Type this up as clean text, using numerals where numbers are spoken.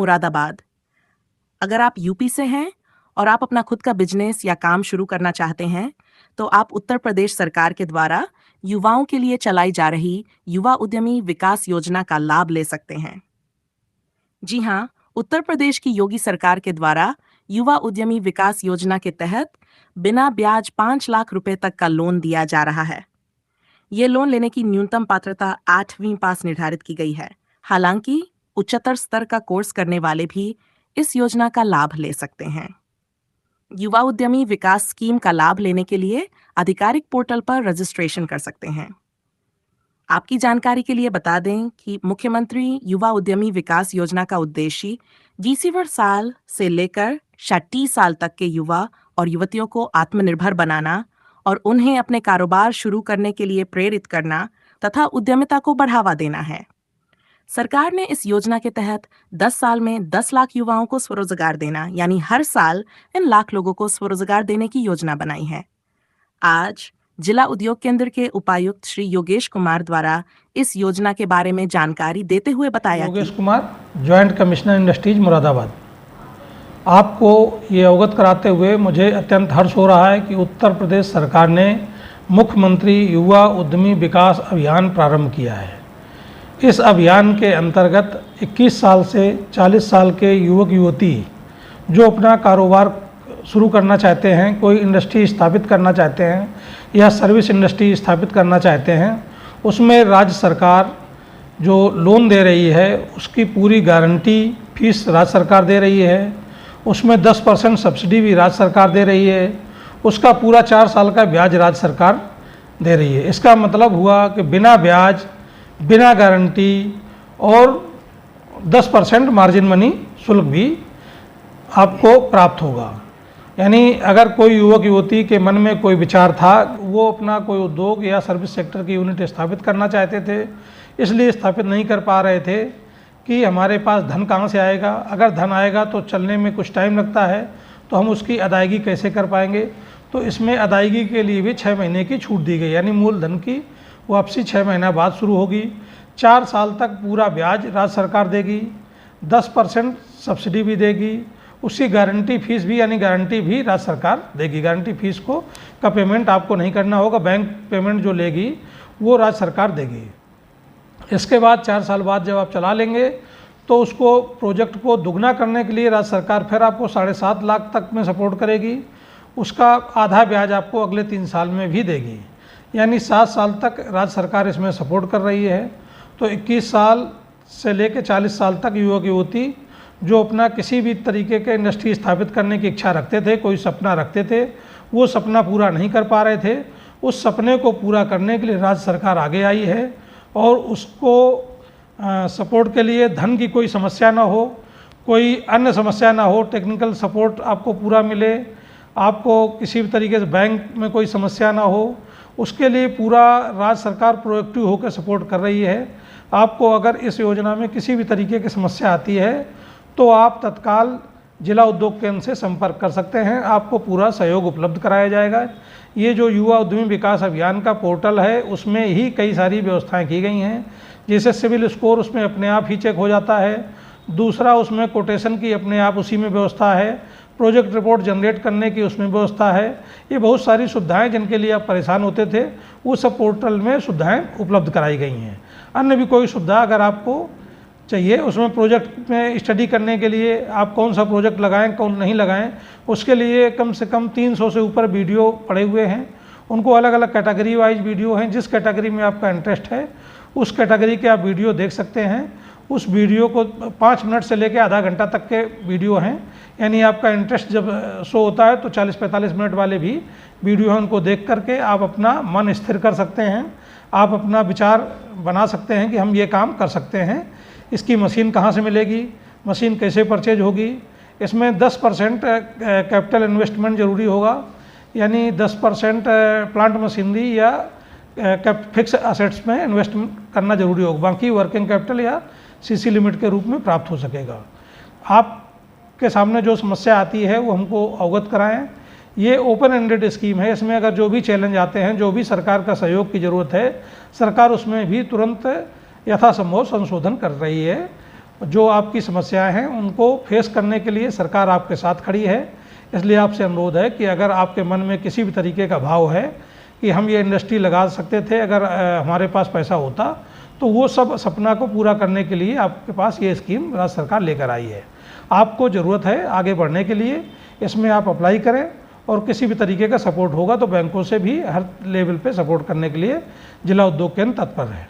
मुरादाबाद। अगर आप यूपी से हैं और आप अपना खुद का बिजनेस या काम शुरू करना चाहते हैं, तो आप उत्तर प्रदेश सरकार के द्वारा युवाओं के लिए चलाई जा रही युवा उद्यमी विकास योजना का लाभ ले सकते हैं। जी हाँ, उत्तर प्रदेश की योगी सरकार के द्वारा युवा उद्यमी विकास योजना के तहत बिना ब्याज 5 लाख रुपए तक का लोन दिया जा रहा है। ये लोन लेने की न्यूनतम पात्रता 8वीं पास निर्धारित की गई है। हालांकि उच्चतर स्तर का कोर्स करने वाले भी इस योजना का लाभ ले सकते हैं। युवा उद्यमी विकास स्कीम का लाभ लेने के लिए आधिकारिक पोर्टल पर रजिस्ट्रेशन कर सकते हैं। आपकी जानकारी के लिए बता दें कि मुख्यमंत्री युवा उद्यमी विकास योजना का उद्देश्य 20 साल से लेकर 60 साल तक के युवा और युवतियों को आत्मनिर्भर बनाना और उन्हें अपने कारोबार शुरू करने के लिए प्रेरित करना तथा उद्यमिता को बढ़ावा देना है। सरकार ने इस योजना के तहत 10 साल में 10 लाख युवाओं को स्वरोजगार देना यानी हर साल इन लाख लोगों को स्वरोजगार देने की योजना बनाई है। आज जिला उद्योग केंद्र के उपायुक्त श्री योगेश कुमार द्वारा इस योजना के बारे में जानकारी देते हुए बताया Yogesh Kumar, joint commissioner industries Moradabad. आपको ये अवगत कराते हुए मुझे अत्यंत हर्ष हो रहा है कि उत्तर प्रदेश सरकार ने मुख्यमंत्री युवा उद्यमी विकास अभियान प्रारंभ किया है। इस अभियान के अंतर्गत 21 साल से 40 साल के युवक युवती जो अपना कारोबार शुरू करना चाहते हैं, कोई इंडस्ट्री स्थापित करना चाहते हैं या सर्विस इंडस्ट्री स्थापित करना चाहते हैं, उसमें राज्य सरकार जो लोन दे रही है उसकी पूरी गारंटी फीस राज्य सरकार दे रही है। उसमें 10% सब्सिडी भी राज्य सरकार दे रही है। उसका पूरा 4 साल का ब्याज राज्य सरकार दे रही है। इसका मतलब हुआ कि बिना ब्याज, बिना गारंटी और 10% मार्जिन मनी शुल्क भी आपको प्राप्त होगा। यानी अगर कोई युवक युवती के मन में कोई विचार था, वो अपना कोई उद्योग या सर्विस सेक्टर की यूनिट स्थापित करना चाहते थे, इसलिए स्थापित नहीं कर पा रहे थे कि हमारे पास धन कहाँ से आएगा, अगर धन आएगा तो चलने में कुछ टाइम लगता है, तो हम उसकी अदायगी कैसे कर पाएंगे। तो इसमें अदायगी के लिए भी 6 महीने की छूट दी गई, यानी मूलधन की वापसी 6 महीना बाद शुरू होगी। 4 साल तक पूरा ब्याज राज्य सरकार देगी, 10% सब्सिडी भी देगी, उसकी गारंटी फीस भी यानी गारंटी भी राज्य सरकार देगी। गारंटी फीस का पेमेंट आपको नहीं करना होगा, बैंक पेमेंट जो लेगी वो राज्य सरकार देगी। इसके बाद 4 साल बाद जब आप चला लेंगे तो उसको प्रोजेक्ट को दुगना करने के लिए राज्य सरकार फिर आपको 7.5 लाख तक में सपोर्ट करेगी। उसका आधा ब्याज आपको अगले 3 साल में भी देगी, यानी 7 साल तक राज्य सरकार इसमें सपोर्ट कर रही है। तो 21 साल से लेकर 40 साल तक युवक युवती जो अपना किसी भी तरीके के इंडस्ट्री स्थापित करने की इच्छा रखते थे, कोई सपना रखते थे, वो सपना पूरा नहीं कर पा रहे थे, उस सपने को पूरा करने के लिए राज्य सरकार आगे आई है और उसको सपोर्ट के लिए धन की कोई समस्या ना हो, कोई अन्य समस्या ना हो, टेक्निकल सपोर्ट आपको पूरा मिले, आपको किसी भी तरीके से बैंक में कोई समस्या ना हो, उसके लिए पूरा राज्य सरकार प्रोएक्टिव होकर सपोर्ट कर रही है। आपको अगर इस योजना में किसी भी तरीके की समस्या आती है तो आप तत्काल जिला उद्योग केंद्र से संपर्क कर सकते हैं, आपको पूरा सहयोग उपलब्ध कराया जाएगा। ये जो युवा उद्यमी विकास अभियान का पोर्टल है उसमें ही कई सारी व्यवस्थाएं की गई हैं, जैसे सिविल स्कोर उसमें अपने आप ही चेक हो जाता है। दूसरा, उसमें कोटेशन की अपने आप उसी में व्यवस्था है, प्रोजेक्ट रिपोर्ट जनरेट करने की उसमें व्यवस्था है। ये बहुत सारी सुविधाएं जिनके लिए आप परेशान होते थे वो सब पोर्टल में सुविधाएँ उपलब्ध कराई गई हैं। अन्य भी कोई सुविधा अगर आपको चाहिए, उसमें प्रोजेक्ट में स्टडी करने के लिए आप कौन सा प्रोजेक्ट लगाएं कौन नहीं लगाएं, उसके लिए कम से कम 300 से ऊपर वीडियो पड़े हुए हैं। उनको अलग अलग कैटेगरी वाइज वीडियो हैं, जिस कैटेगरी में आपका इंटरेस्ट है उस कैटेगरी के आप वीडियो देख सकते हैं। उस वीडियो को 5 मिनट से लेकर आधा घंटा तक के वीडियो हैं, यानी आपका इंटरेस्ट जब शो होता है तो 40-45 मिनट वाले भी वीडियो हैं, उनको देख करके आप अपना मन स्थिर कर सकते हैं, आप अपना विचार बना सकते हैं कि हम ये काम कर सकते हैं। इसकी मशीन कहाँ से मिलेगी, मशीन कैसे परचेज होगी, इसमें 10% कैपिटल इन्वेस्टमेंट ज़रूरी होगा, यानी 10% प्लांट मशीनरी या फिक्स असेट्स में इन्वेस्ट करना जरूरी होगा, बाकी वर्किंग कैपिटल या सीसी लिमिट के रूप में प्राप्त हो सकेगा। आपके सामने जो समस्या आती है वो हमको अवगत कराएं। ये ओपन एंडेड स्कीम है, इसमें अगर जो भी चैलेंज आते हैं, जो भी सरकार का सहयोग की ज़रूरत है, सरकार उसमें भी तुरंत यथासंभव संशोधन कर रही है। जो आपकी समस्याएं हैं उनको फेस करने के लिए सरकार आपके साथ खड़ी है। इसलिए आपसे अनुरोध है कि अगर आपके मन में किसी भी तरीके का भाव है कि हम ये इंडस्ट्री लगा सकते थे अगर हमारे पास पैसा होता, तो वो सब सपना को पूरा करने के लिए आपके पास ये स्कीम राज्य सरकार लेकर आई है। आपको ज़रूरत है आगे बढ़ने के लिए, इसमें आप अप्लाई करें और किसी भी तरीके का सपोर्ट होगा तो बैंकों से भी हर लेवल पे सपोर्ट करने के लिए जिला उद्योग केंद्र तत्पर है।